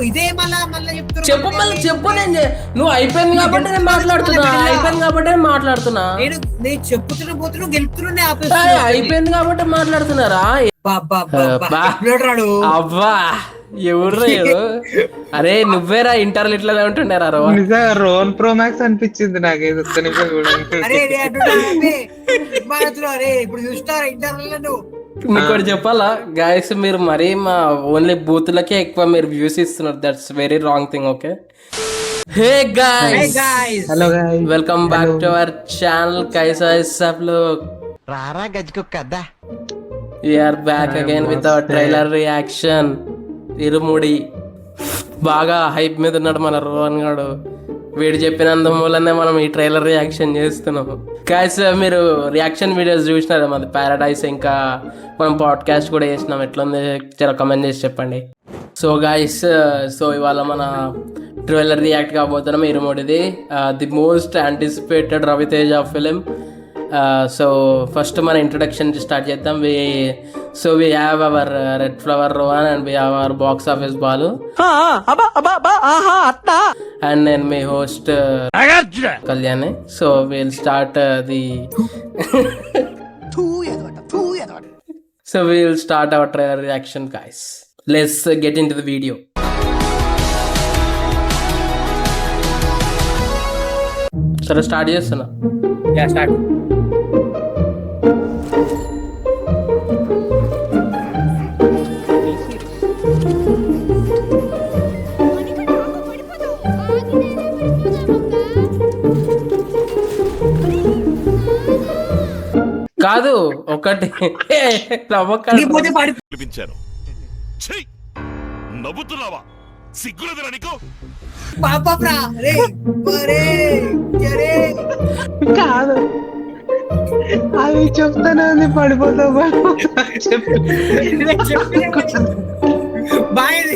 ఇదే మళ్ళా చెప్పు మళ్ళీ చెప్పు. నువ్వు అయిపోయింది కాబట్టి నేను మాట్లాడుతున్నా. నేను చెప్పుతున్నా పోతున్నా గెలుపుతున్నా అయిపోయింది కాబట్టి మాట్లాడుతున్నారా? అబ్బా ఎవరు అరే నువ్వేరా ఇంటర్లు ఇట్లా ఉంటుండేరా రోన్ ప్రో మ్యాక్స్ అనిపించింది నాకేదో. ఇప్పుడు చూస్తారా ఇంటర్వ్యూ ఇంకోటి చెప్పాలా గాయస్, మీరు మరీ మా ఓన్లీ బూతులకే ఎక్కువ మీరు వ్యూస్ ఇస్తున్నారు. That's very wrong thing. Okay, hey guys, hello guys, welcome back to our channel. कैसा है सब लोग? రారా గజ్జుకు కదా. We are back again with our trailer reaction. ఇరుముడి బాగా హైప్ మీద ఉన్నాడు మన రోహన్ గాడు. వీడు చెప్పినందు మూలనే మనం ఈ ట్రైలర్ రియాక్షన్ చేస్తున్నాము. గాయ్స్, మీరు రియాక్షన్ వీడియోస్ చూసినారా మన పారడైస్? ఇంకా మనం పాడ్కాస్ట్ కూడా చేసినాం. ఎట్లుంది చాలా కమెంట్ చేసి చెప్పండి. సో గాయ్స్, సో ఇవాళ మన ట్రైలర్ రియాక్ట్ కాబోతున్నాం ఇరుముడిది, the most anticipated Ravi Teja film. So first మన ఇంట్రొడక్షన్ స్టార్ట్ చేద్దాం. So we have our red flower Rohan and we have our box office Balu and నేను మీ host Kalyan. So will start the so will start our trailer reaction guys. Let's get into the video. సరే start చేస్తున్నా. కాదు ఒకటి నవ్వుతున్నావా? సిగ్గులేదురా నీకు? కాదు అది చెప్తానే ఉంది. పడిపోతావు బాయ్.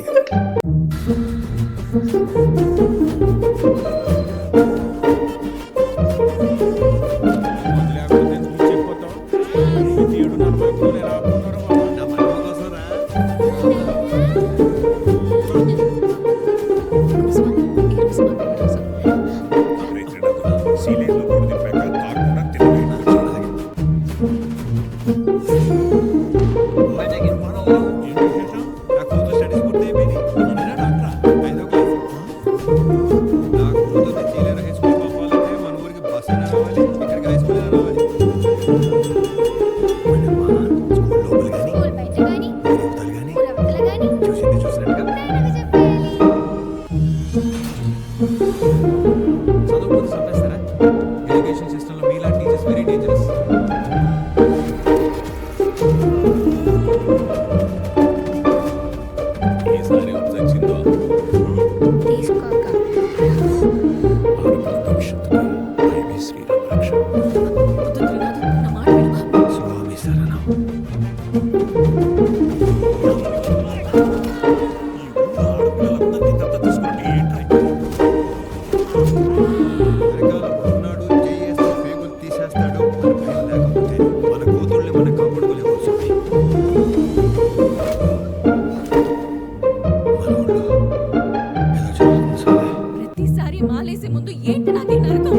ప్రతిసారి మాలేసే ముందు ఏంటి నాది నరకం?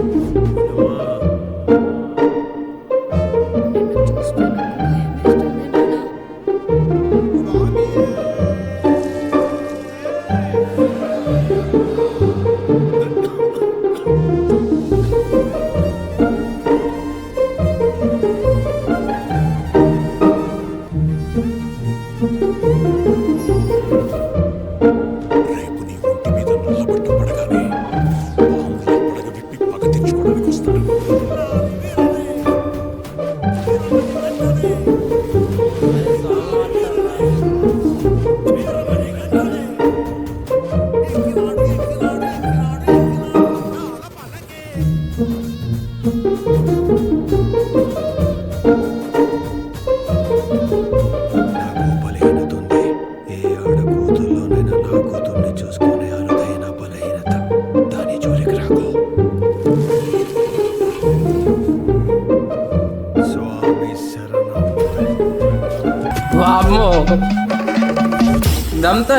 ఇదంతా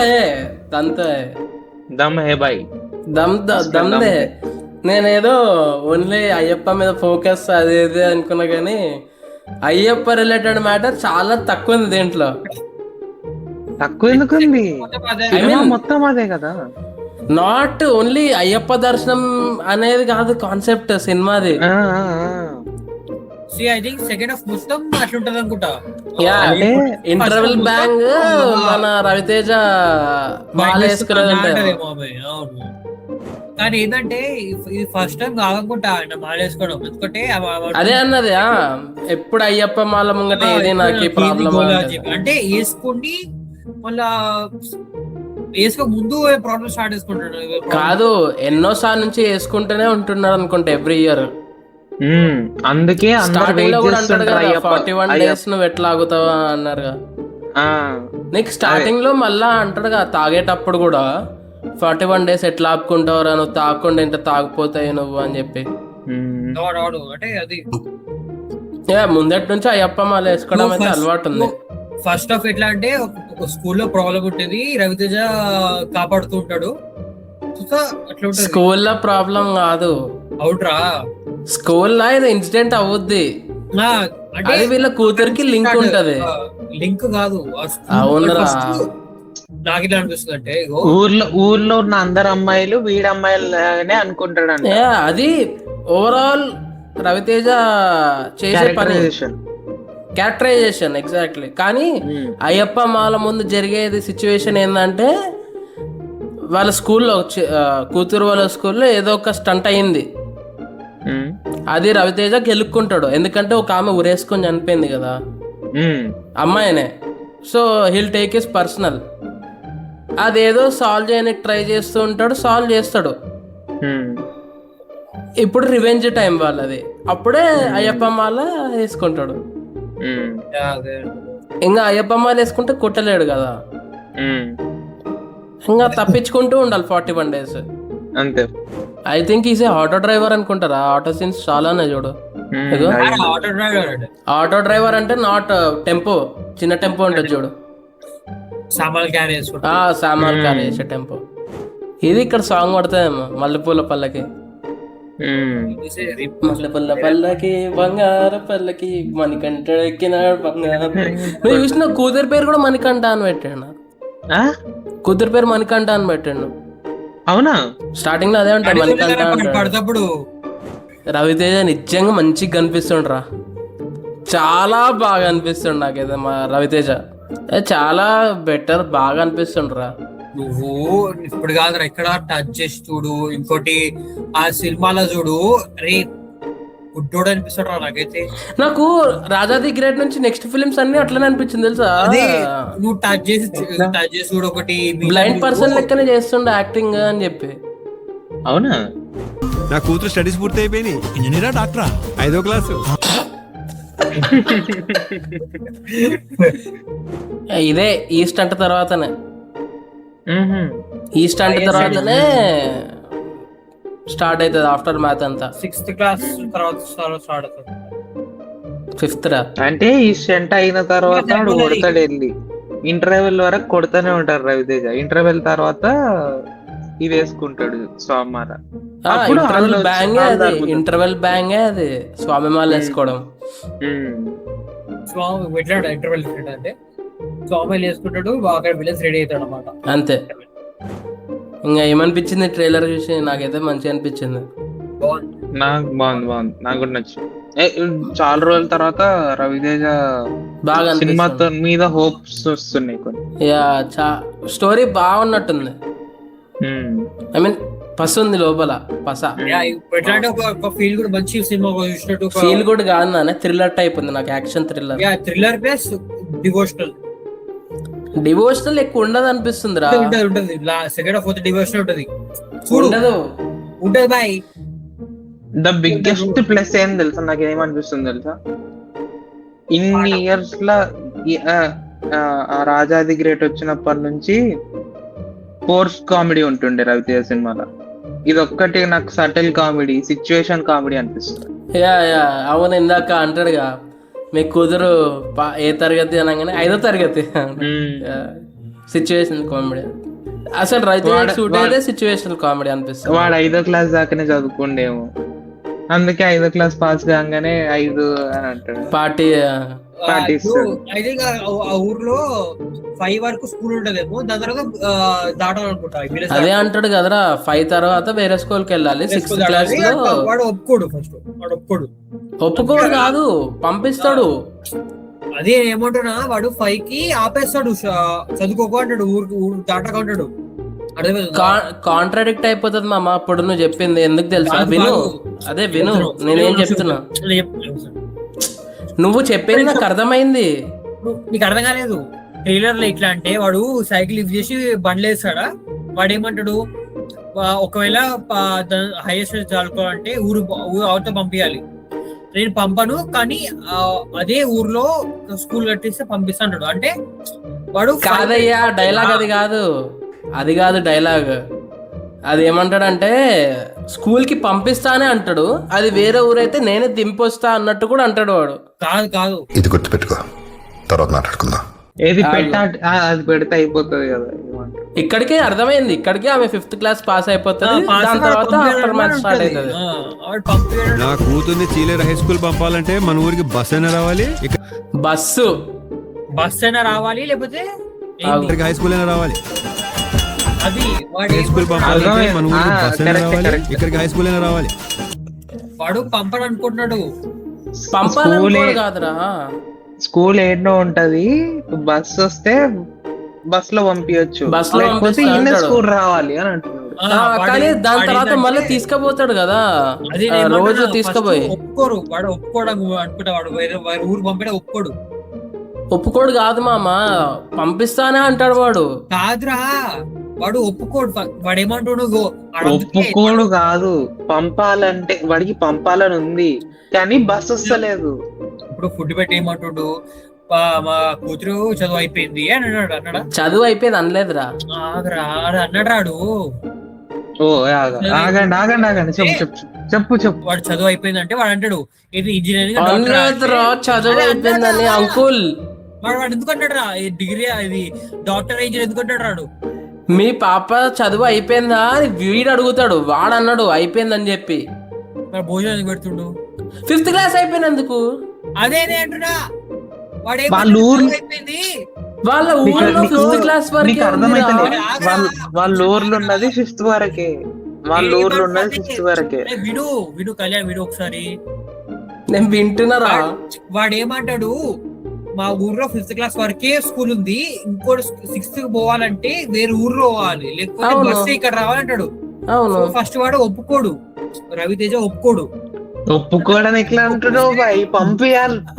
దంతే దమ్ హే బాయ్. దమ్దే. నేనేదో ఓన్లీ అయ్యప్ప మీద ఫోకస్ అది ఇది అనుకున్నా కానీ అయ్యప్ప రిలేటెడ్ మ్యాటర్ చాలా తక్కువ ఉంది దీంట్లో. తక్కువ ఎందుకుంది? అదే I mean- మొత్తం అదే కదా. నాట్ ఓన్లీ అయ్యప్ప దర్శనం అనేది కాదు కాన్సెప్ట్ సినిమాది. ఐ థింక్ సెకండ్ హాఫ్ మొత్తం అట్లుంటది అనుకుంటా. యా అంటే ఇంటర్వెల్ first బ్యాంగ్ మొత్తం మన రవితేజ మాల వేసుకునేది ఉంటాయి. అంటదేమో ఆమె, అవును. కానీ ఏంటంటే ఇది ఫస్ట్ టైం కాదనుకుంటా ఆయన మాలేసుకోవడం. ఎందుకంటే అదే అన్నది ఎప్పుడు అయ్యప్ప మాల ముంగట ఏది నాకు ప్రాబ్లం అంటే వేసుకుని మళ్ళా వేసుకో ముందు ప్రాబ్లం స్టార్ట్ చేసుకుంటాడు. కాదు, ఎన్నోసార్లు నుంచి వేసుకుంటూనే ఉంటున్నాడు అనుకుంటా ఎవ్రీ ఇయర్. అందుకే స్టార్టింగ్ లో కూడా అంటాడు కదా 41 days నువ్వు ఎట్లా ఆగుతావా అన్నారుగా. నీకు స్టార్టింగ్ లో మళ్ళా అంటాడు కదా తాగేటప్పుడు కూడా 41 days ఎట్లా ఆపుకుంటావురా, నువ్వు తాగకుండా ఇంత తాగిపోతాయి నువ్వు అని చెప్పి. అంటే అది ముందటి నుంచి అయ్యప్ప మాల వేసుకోవడం అయితే అలవాటు ఉంది. ఫస్ట్ ఆఫ్ ఎట్లా అంటే ఒక స్కూల్లో ప్రాబ్లం ఉంటుంది, రవితేజ కాపాడుతూ ఉంటాడు. స్కూల్లో ప్రాబ్లం కాదు, అవుట్రా స్కూల్లో ఇది ఇన్సిడెంట్ అవుద్ది. అది వీళ్ళ కూతురికి లింక్ ఉంటది. లింక్ కాదు, అవునరా. నాకు ఇట్లా అనిపిస్తుంది అంటే ఊర్లో ఉన్న అందరు అమ్మాయిలు వీడి అమ్మాయిలనే అనుకుంటాడు. అది ఓవరాల్ రవితేజ చేసే పని క్యారెక్టరైజేషన్ ఎగ్జాక్ట్లీ. కానీ అయ్యప్ప మాల ముందు జరిగేది సిచ్యువేషన్ ఏంటంటే వాళ్ళ స్కూల్లో కూతురు వాళ్ళ స్కూల్లో ఏదో ఒక స్టంట్ అయింది. అది రవితేజ గెలుక్కుంటాడు, ఎందుకంటే ఒక ఆమె ఉరేసుకొని చనిపోయింది కదా అమ్మాయినే. So hill take is personal. అదేదో సాల్వ్ చేయడానికి ట్రై చేస్తూ ఉంటాడు, సాల్వ్ చేస్తాడు. ఇప్పుడు రివెంజ్ టైం వాళ్ళది. అప్పుడే అయ్యప్ప మాల వేసుకుంటాడు. ఇంకా అయ్యప్ప మాల వేసుకుంటే కొట్టలేడు కదా, ఇంకా తప్పించుకుంటూ ఉండాలి 41 days. అంతే. I think is auto driver అనుకుంటారా. ఆటో సీన్స్ చాలానే చూడు. ఆటో డ్రైవర్ అంటే నాట్ టెంపో, చిన్న టెంపో ఉంటుంది చూడు, సామాన్ క్యారీ చేసే టెంపో. ఇది ఇక్కడ సాంగ్ పడుతుందేమో మల్లెపూల పల్లకి. మల్లెపూల పల్లకి బంగారు పల్లకి మణికంఠ ఎక్కిన బంగారు. నువ్వు చూసిన కూతురు పేరు కూడా మణికంఠ అని పెట్టాడు. కూతురు పేరు మణికంఠ అని పెట్టాడు. అవునా? స్టార్టింగ్ లో అదే ఉంటాడు మణికంఠ అంటాడు. రవితేజ నిజంగా మంచిగా కనిపిస్తుండ్రా, చాలా బాగా అనిపిస్తుండు నాకైతే. మా రవితేజ చాలా బెటర్, బాగా అనిపిస్తుండ్రా. నువ్వు ఇప్పుడు కాదు ఎక్కడ టచ్ చేసి చూడు, ఇంకోటి ఆ సినిమాలో చూడు, అరే గుడ్డోడు అనిపిస్తాడు నాకైతే. నాకు రాజాది గ్రేట్ నుంచి నెక్స్ట్ ఫిలిమ్స్ అన్ని అట్లనే అనిపించింది తెలుసా. నువ్వు టచ్ చేసి చూడు, ఒకటి బ్లైండ్ పర్సన్ లెక్కనే చేస్తుండే యాక్టింగ్ అని చెప్పి. అవునా? నా కూతురు స్టడీస్ పూర్తి అయిపోయినాయి, ఇంజనీరా డాక్టరా 5వ క్లాసు. ఇదే ఈ స్టంట్ తర్వాతనే స్టార్ట్ అవుతుంది ఆఫ్టర్ మ్యాథ్ అంతా. 6th class తర్వాత స్టార్ట్ అవుతుంది. 5th రా అంటే ఈ స్టంట్ అయిన తర్వాత కొడతాడు వెళ్ళి. ఇంటర్వెల్ వరకు కొడతానే ఉంటారు రవితేజ. ఇంటర్వెల్ తర్వాత ఇది వేసుకుంటాడు స్వామిమాల. ఇంటర్వెల్ బ్యాంగే అది స్వామిమాల వేసుకోవడం. స్వామి ఎట్లా ఇంటర్వెల్ అంటే స్వామి వేసుకుంటాడు, అక్కడ విలన్స్ రెడీ అవుతాడు అన్నమాట. అంతే. ఇంకా ఏమనిపించింది ట్రైలర్ చూసి? నాకైతే మంచిగా అనిపించింది. నాకు బాగుంది, నాకు కూడా నచ్చింది. చాలా రోజుల తర్వాత రవితేజ బాగా సినిమా మీద హోప్స్ వస్తున్నాయి కొన్ని. స్టోరీ బాగున్నట్టుంది. ఐ మీన్ పస ఉంది లోపల, పస. ఫీల్ గుడ్ మంచి సినిమా చూసినట్టు. ఫీల్ గుడ్ కాదు నానే, థ్రిల్లర్ టైప్ ఉంది నాకు. యాక్షన్ థ్రిల్లర్ ప్లస్ డివోషనల్ ఎక్కువ ఉండదు అనిపిస్తుంది రా. ఉంటది సెకండ్ హాఫ్ డివోషనల్ ఉంటది. ఉండదు బాయ్. ద బిగ్గెస్ట్ ప్లస్ ఏం తెలుసా నాకు, ఏమనిపిస్తుంది తెలుసా, ఇన్ని ఇయర్స్ లా రాజాది గ్రేట్ వచ్చినప్పటి నుంచి ఫోర్స్ కామెడీ ఉంటుండే రవితేజ సినిమాలో. ఇది ఒక్కటి నాకు సటిల్ కామెడీ, సిచ్యువేషన్ కామెడీ అనిపిస్తుంది. అవును, ఇందాక అంటాడుగా మీ కుదురు ఏ తరగతి అనగానే 5వ తరగతి. సిచ్యువేషన్ కామెడీ అసలు రైతు వాడు- సూట్ అయితే సిచ్యువేషనల్ కామెడీ అనిపిస్తుంది. వాడు 5వ క్లాస్ దాకానే చదువుకుండేమో, అందుకే 5వ క్లాస్ పాస్ కాగానే 5 అని అంటాడు. పార్టీ పాటిస్తాడు. అయితే ఆ ఊర్లో 5 వరకు స్కూల్ ఉంటదేమో, దాని తర్వాత దాటాలనుకుంటా village అదే అంటాడు కదరా, 5 తర్వాత వేరే స్కూల్ కి వెళ్ళాలి. 6th క్లాస్ లో వాడు ఒప్పుకోడు. ఫస్ట్ వాడు ఒప్పుకోడు. ఒప్పుకోడు కాదు, పంపిస్తాడు. అదే ఏమంటున్నా, వాడు 5 కి ఆపేస్తాడు, చదువుకోకు అంటాడు, ఊరు దాటక అంటాడు. అర్థమైందా? కాంట్రాడిక్ట్ అయిపోతుంది మామ. అప్పుడు నువ్వు చెప్పింది ఎందుకు తెలుసా? కాదు, విను, కాదు. అదే విను, నేనేం చెప్తున్నా. నేను చెప్తున్నా. నువ్వు చెప్పింది నాకు అర్థమైంది. నీకు అర్థం కాలేదు. ట్రైలర్ లో ఎట్లా అంటే, వాడు సైకిల్ లిఫ్ట్ చేసి బండ్లు వేస్తాడా, వాడు ఏమంటాడు, ఒకవేళ హైయెస్ట్ చదువుకోవాలంటే ఊరు అవతల పంపించాలి. నేను పంపను, కానీ అదే ఊర్లో స్కూల్ కట్టిస్తే పంపిస్తా అంటాడు. అంటే వాడు కాదయ్యా, డైలాగ్ అది కాదు డైలాగ్. అది ఏమంటాడంటే స్కూల్ కి పంపిస్తానే అంటాడు, అది వేరే ఊరైతే నేనే దింపొస్తా అన్నట్టు కూడా అంటాడు వాడు. కాదు ఇది గుర్తుపెట్టుకో, తర్వాత మాట్లాడుకుందాం. ఏది అది పెడితే అయిపోతుంది కదా. ఏమంటారు? ఇక్కడికే అర్థమైంది, ఇక్కడికే ఆమె 5th క్లాస్ పాస్ అయిపోతుంది. దాని తర్వాత ఆఫ్టర్ మ్యాచ్ స్టార్ట్ అవుతుంది. నా కూతుర్ని చీలేరు హై స్కూల్ పంపాలంటే మన ఊరికి బస్ అయినా రావాలి, బస్సు అయినా రావాలి, లేకపోతే ఇక్కడికి హై స్కూల్ అయినా రావాలి. అది వాడు హై స్కూల్ పంపాలంటే మన ఊరికి బస్ అయినా correct, రావాలి, correct. ఇక్కడికి హై స్కూల్ అయినా రావాలి. వాడు పంపడు అనుకుంటున్నాడు. పంపాలనుకోడు కాదురా. స్కూల్ ఏడో ఉంటది, బస్ వస్తే బస్ లో పంపించచ్చు, బస్ లో లేకపోతే పంపిస్తా ఇన్న అంటాడు. స్కూల్ రావాలి అని అంటున్నాడు. కానీ దాని తర్వాత మళ్ళీ తీసుకుపోతాడు కదా, అది రోజు తీసుకుపోయి. ఒప్పుకోరు, వాడు ఒప్పుకోవడం అనుకుంటా. వాడు వేరే ఊరు పంపడం ఒప్పుకోడు. ఒప్పుకోడు కాదు మామ, పంపిస్తానే అంటాడు వాడు. కాదురా, వాడు ఒప్పుకోడు. వాడు ఏమంటాడు, ఒప్పుకోడు కాదు, పంపాలంటే వాడికి పంపాలని ఉంది, కానీ బస్ వస్తలేదు. ఇప్పుడు ఫుడ్ పెట్టి ఏమంటాడు, మా కూతురు చదువు అయిపోయింది అని అన్నాడా? చదువు అయిపోయింది అనలేదురా. ఆగరా అన్నాడు రాడు. ఓ ఆగండి చెప్పు. వాడు చదువు అయిపోయింది అంటే వాడు అంటాడు, ఇది ఇంజనీరింగ్ అనలేదురా, చదువు అయిపోయిందని అంకుల్. వాడు ఎందుకు అంటాడు రా, డిగ్రీ ఇది డాక్టర్ ఇంజనీర్ ఎందుకు అంటాడు రాడు? మీ పాప చదువు అయిపోయిందా అని వీడు అడుగుతాడు. వాడు అన్నాడు అయిపోయిందని చెప్పి. మరి భోజనం ఎందుకు పెడుతుండు? 5th class అయిపోయినందుకు. అదేనే అంటున్నా, వాడు వాళ్ళ ఊరు అయిపోయింది. వాళ్ళ ఊర్లో 5th క్లాస్ నీకు వరకు అర్థమైతే వాళ్ళ ఊర్లో ఉన్నది 5th వరకే. వాళ్ళ ఊర్లో ఉన్నది 5th వరకే. విను కళ్యాణ్, విను ఒకసారి. నేను వింటున్నారా. వాడు ఏమంటాడు, మా ఊర్లో 5th క్లాస్ వరకే స్కూల్ ఉంది, ఇంకోటి 6th కి పోవాలంటే వేరే ఊర్లో పోవాలి, లేకపోతే అవును. బస్సు ఇక్కడ రావాలంటాడు. అవును, ఫస్ట్ వాడు ఒప్పుకోడు, రవితేజ ఒప్పుకోడు. ఒప్పుకోవడం ఎట్లా అంటున్నావు బాయ్?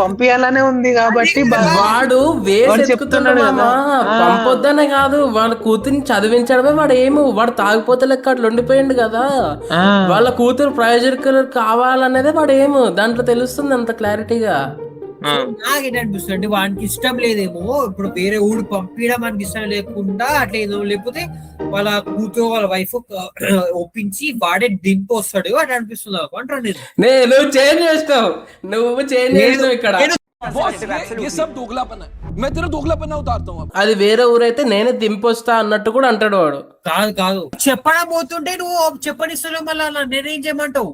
పంపియాలనే ఉంది కాబట్టి వాడు వాడు చెప్తున్నాడు చెప్తున్నాడు కదా. పంపొద్దనే కాదు, వాళ్ళ కూతురిని చదివించడమే వాడు ఏమో. వాడు తాగిపోతే లెక్క అట్లా ఉండిపోయిండు కదా. వాళ్ళ కూతురు ప్రయోజకులు కావాలనేదే వాడు ఏమో. దాంట్లో తెలుస్తుంది అంత క్లారిటీగా. నాకేంటనిపిస్తుంది అంటే, వానికి ఇష్టం లేదేమో, ఇప్పుడు వేరే ఊరు పంపించడం మనకి ఇష్టం లేకుండా అట్లా ఏదో, లేకపోతే వాళ్ళ కూతురు వాళ్ళ వైఫ్ ఒప్పించి వాడే దింపు వస్తాడు అని అనిపిస్తుంది నాకు అంటాను నేను. నువ్వు చేంజ్ చేసినావు ఇక్కడ. అది వేరే ఊరైతే నేనే దింపొస్తా అన్నట్టు కూడా అంటాడు వాడు. కాదు చెప్పడం పోతుంటే నువ్వు చెప్పనిస్తున్నావు, మళ్ళీ నేనేం చేయమంటావు?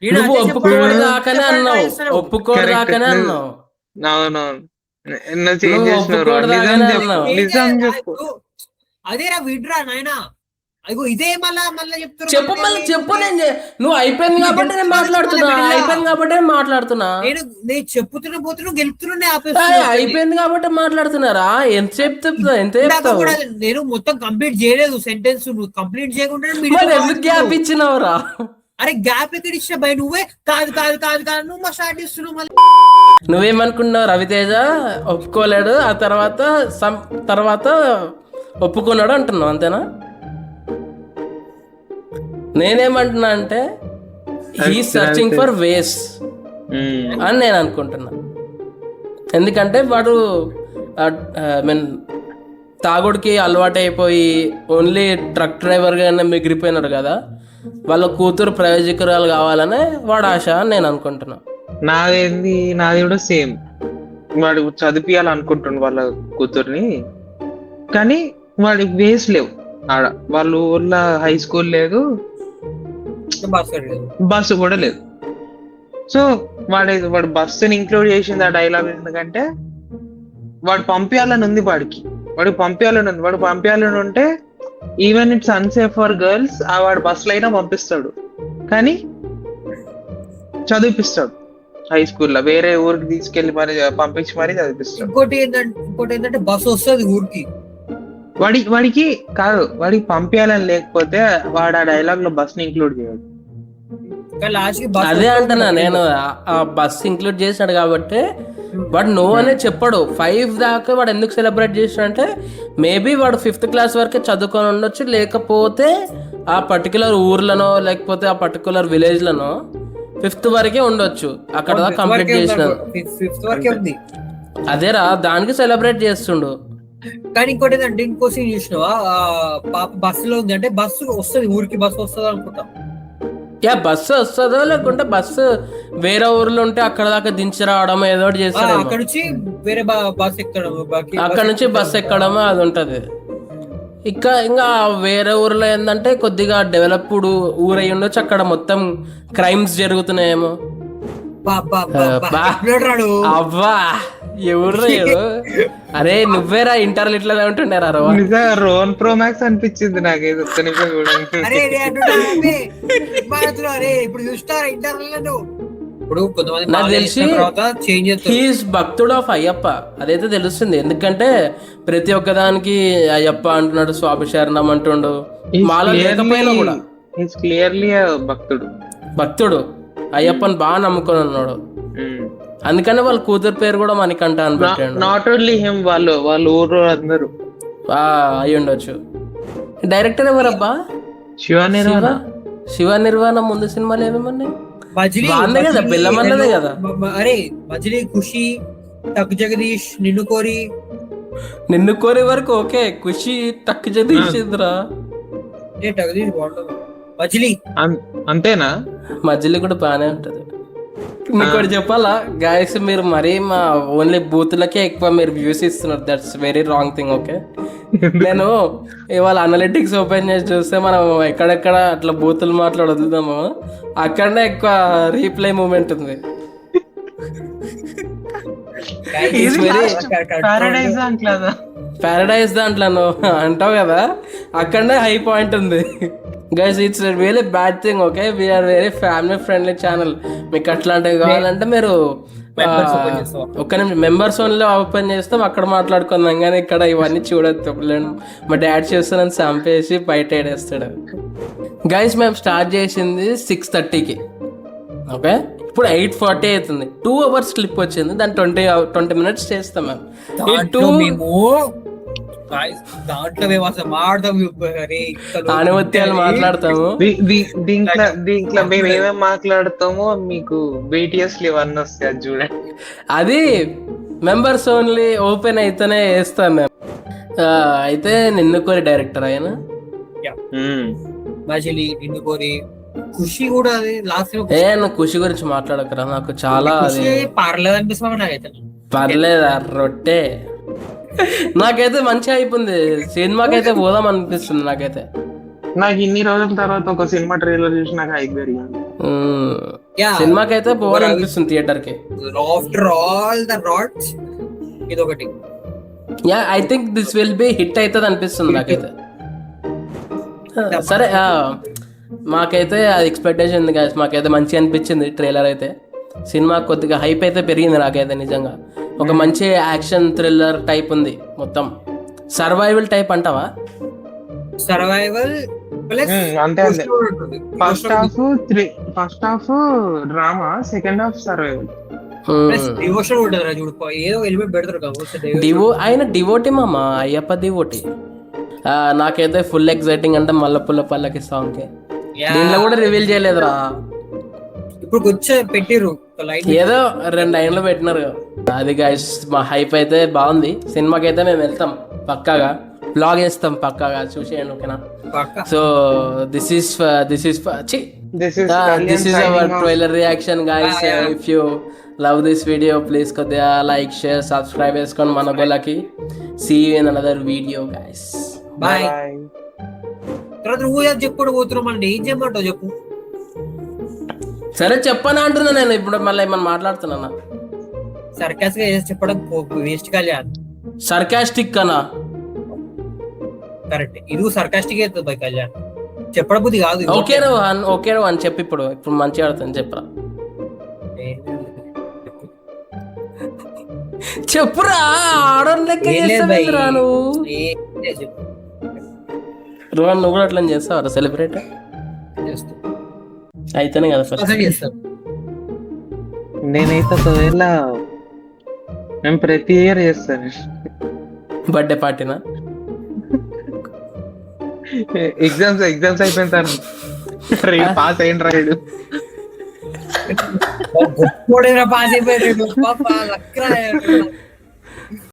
నువ్వు ఒప్పుకోడు కాకనే అన్నావు. నిజం చెప్పు. అదేరా విడ్రా నాయనా. అయ్యో ఇదే మళ్ళా చెప్తున్నా. చెప్పు. నువ్వు అయిపోయింది కాబట్టి నేను మాట్లాడుతున్నా. నేను చెప్పుతున్నా పోతున్నా గెలుపుతున్నా అయిపోయింది కాబట్టి మాట్లాడుతున్నారా? ఎంత చెప్తావు? నేను మొత్తం కంప్లీట్ చేయలేదు సెంటెన్స్. నువ్వు కంప్లీట్ చేయకుండా ఎందుకు గ్యాప్ ఇచ్చినావురా? అరే గ్యాప్ ఎక్కడ ఇచ్చా భయ? నువ్వే కాదు నువ్వు మా స్టార్ట్ చేస్తున్నావు మళ్ళీ. నువ్వేమనుకున్నావు? రవితేజ ఒప్పుకోలేడు, ఆ తర్వాత ఒప్పుకున్నాడు అంటున్నావు, అంతేనా? నేనేమంటున్నా అంటే హీ సర్చింగ్ ఫర్ వేస్ అని నేను అనుకుంటున్నా. ఎందుకంటే వాడు తాగుడికి అలవాటు అయిపోయి ఓన్లీ ట్రక్ డ్రైవర్గానే మిగిలిపోయినాడు కదా. వాళ్ళ కూతురు ప్రయోజకురాలు కావాలనే వాడు ఆశ అని నేను అనుకుంటున్నా. నాది కూడా సేమ్. వాడు చదివియాలనుకుంటుండు వాళ్ళ కూతుర్ని, కానీ వాడికి వేస్ లేవు ఆడ, వాళ్ళ ఊర్లో హై స్కూల్ లేదు, బస్ బస్సు కూడా లేదు. సో వాడు బస్సుని ఇంక్లూడ్ చేసింది ఆ డైలాగ్ ఎందుకంటే వాడు పంపించాలని ఉంది, వాడికి పంపించాలని ఉంటే even it's unsafe for girls వాడు బస్సులో అయినా పంపిస్తాడు, కానీ చదివిపిస్తాడు హై స్కూల్లో, వేరే ఊరికి తీసుకెళ్లి మరి పంపించి మరీ చదివిపిస్తాడు. ఇంకోటి ఏంటంటే బస్సు వస్తుంది ఊరికి, వాడికి కాదు, వాడికి పంపించాలని లేకపోతే వాడు ఆ డైలాగ్ లో బస్ ని ఇంక్లూడ్ చేయడు. అదే అంటున్నా నేను, ఆ బస్ ఇంక్లూడ్ చేసినాడు కాబట్టి వాడు నో అనే చెప్పాడు. 5 దాకా వాడు ఎందుకు సెలబ్రేట్ చేసినంటే మేబీ వాడు 5th క్లాస్ వరకే చదువుకొని ఉండొచ్చు, లేకపోతే ఆ పర్టికులర్ ఊర్లనో లేకపోతే ఆ పర్టికులర్ విలేజ్ లను 5th వరకే ఉండొచ్చు, అక్కడ కంప్లీట్ చేసినాడు. అదేరా దానికి సెలబ్రేట్ చేస్తుండు. కానీ ఇంకోటి ఏంటంటే ఇంకో సీన్ చూసినావా, పాప బస్సులో ఉంది అంటే బస్సు వస్తుంది ఊరికి, బస్సు వస్తుంది అనుకుంటా. బస్సు వస్తుందో లేకుంటే బస్సు వేరే ఊర్లో ఉంటే అక్కడ దాకా దించి రావడం ఏదో ఒకటి చేస్తాడు, అక్కడ నుంచి వేరే బస్ ఎక్కడం, అక్కడ నుంచి బస్సు ఎక్కడమో అది ఉంటది. ఇంకా వేరే ఊర్లో ఏంటంటే కొద్దిగా డెవలప్డ్ ఊరు అయి ఉండొచ్చు, అక్కడ మొత్తం క్రైమ్స్ జరుగుతున్నాయేమో. అవ్వా ఎవరు అరే నువ్వేరా ఇంటర్లు ఇట్లా ఉంటుండేరా రోన్ ప్రో మ్యాక్స్ అనిపించింది నాకేదో నాకు తెలిసి హీస్ భక్తుడు ఆఫ్ అయ్యప్ప, అదైతే తెలుస్తుంది. ఎందుకంటే ప్రతి ఒక్కదానికి అయ్యప్ప అంటున్నాడు, స్వామి శరణం అంటుండు, మాల లేకపోయినా కూడా క్లియర్లీ భక్తుడు అయ్యప్పని బాగా నమ్ముకొని ఉన్నాడు. అందుకనే వాళ్ళ కూతురు పేరు కూడా మణికంఠ అని పెట్టాడు. నాట్ ఓన్లీ హిమ్, వాళ్ళ ఊరు అందరూ అయి ఉండొచ్చు. డైరెక్టర్ ఎవరబ్బా? శివ నిర్వాణ. ముందు సినిమాలు ఏమేమన్నాయి? బాగుంది కదా, బెల్లమన్నదే కదా. అరే మజిలీ, ఖుషి, టక్ జగదీష్, నిన్ను కోరి వరకు ఓకే. ఖుషి టక్ జగదీష్ మజిలీ అంతేనా? మజిలీ కూడా బాగానే ఉంటది. ఇంకోటి చెప్పాలా గాయస్, మీరు మరీ మా ఓన్లీ బూతులకే ఎక్కువ మీరు వ్యూస్ ఇస్తున్నారు. That's very wrong thing. Okay, నేను ఇవాళ అనలిటిక్స్ ఓపెన్ చేసి చూస్తే మనం ఎక్కడెక్కడ అట్లా బూతులు వదులుతామో అక్కడనే ఎక్కువ రీప్లై మూమెంట్ ఉంది. పారడైజ్ దాంట్లో అంటావు కదా, అక్కడనే హై పాయింట్ ఉంది. Guys it's really bad thing. Okay, we're very family friendly channel. మీకు అట్లాంటివి కావాలంటే మీరు ఒక్క నిమిషం మెంబర్స్ ఓన్లీ ఓపెన్ చేస్తాం, అక్కడ మాట్లాడుకుందాం. కానీ ఇక్కడ ఇవన్నీ చూడొద్దు. మా డాడ్ చేస్తానని చంపేసి బయట ఏడేస్తాడు. గైస్ మేము స్టార్ట్ చేసింది 6:30కి. ఓకే, ఇప్పుడు 8:40 అవుతుంది. 2 hours క్లిప్ వచ్చింది, దాన్ని 20 minutes చేస్తాం మేము. అనుమత్యాలు మాట్లాడతాము. దీంట్లో మేము ఏమేమి మాట్లాడతామో మీకు BTS ఇవన్నీ వస్తాయి చూడండి. అది మెంబర్స్ ఓన్లీ ఓపెన్ అయితేనే వేస్తాం మేము. అయితే నిన్ను కోరి డైరెక్టర్ ఆయన ఖుషి కూడా నువ్వు ఖుషి గురించి మాట్లాడకరా, నాకు చాలా పర్లేదు అనిపిస్తుంది. నాకైతే పర్లేదా రొట్టె, నాకైతే మంచిగా అయిపోయింది. సినిమాకైతే పోదాం అనిపిస్తుంది నాకైతే. నాకు ఇన్ని రోజుల తర్వాత ఒక సినిమా ట్రైలర్ చూసి నాకు హైప్ పెరిగింది. సినిమాకైతే పోవాలనిపిస్తుంది థియేటర్ కి. ఆఫ్టర్ ఆల్ ద రాడ్స్ ఇదొకటి. I think this will be hit అవుతుంది అనిపిస్తుంది నాకైతే. సరే, మాకైతే అది ఎక్స్పెక్టేషన్ ఉంది గాయస్. మాకైతే మంచిగా అనిపించింది ట్రైలర్ అయితే. సినిమా కొద్దిగా హైప్ అయితే పెరిగింది నాకైతే నిజంగా. ఒక మంచి యాక్షన్ థ్రిల్లర్ టైప్ ఉంది, మొత్తం సర్వైవల్ టైప్ అంటావా? సర్వైవల్ అంతే. First half drama, second half survival. ఆయన డివోటీ మామ, అయ్యప్ప డివోటీ. నాకైతే ఫుల్ ఎక్సైటింగ్ అంటే మల్లపుల్ల పల్లకి సాంగ్. దీంట్లో కూడా రివీల్ చేయలేదురా, ఇప్పుడు పెట్టిరు ఏదో 2 లైన్లు పెట్టినారు. అది గైస్ మా హైప్ అయితే బాగుంది. సినిమాకి అయితే మేము వెళ్తాం పక్కాగా, బ్లాగ్ చేస్తాం పక్కాగా, చూసేయండి ఓకేనా? So this is our trailer reaction guys. If you love this video please కొద్దిగా లైక్, షేర్, సబ్స్క్రైబ్ చేసుకోండి మన గోలకి. See you in another video guys. Bye. Bye. తర్వాత నువ్వు చెప్పుడు పోతున్నావు మళ్ళీ ఏం చేయమంటావు చెప్పు. సరే చెప్పనా అంటున్నా నేను ఇప్పుడు మళ్ళీ ఏమన్నా మాట్లాడుతున్నా. సర్కస్ గా చేసి చెప్పడం వేస్ట్ కళ్యాణ్. సర్కాస్టిక్ అనా? కరెక్ట్, ఇది సర్కాస్టిక్ అవుతుంది బై కళ్యాణ్, చెప్పడం బుద్ధి కాదు. ఓకే నువ్వు అని చెప్పి ఇప్పుడు మంచిగా ఆడుతుంది చెప్పరా. చెప్పురా ఆడోన్ లెక్క చేస్తావేంద్రా నువ్వు. రోహన్ నువ్వు కూడా అట్లా చేస్తావరా సెలబ్రేట్? అయితేనే కదా ఫస్ట్. నేనైతే ఒకవేళ మేము ప్రతి ఇయర్ చేస్తాను బర్త్డే పార్టీనా? ఎగ్జామ్స్ అయిపోయిన తర్వాత పాస్ అయిన రాయుడు పాస్ అయిపోయాడు.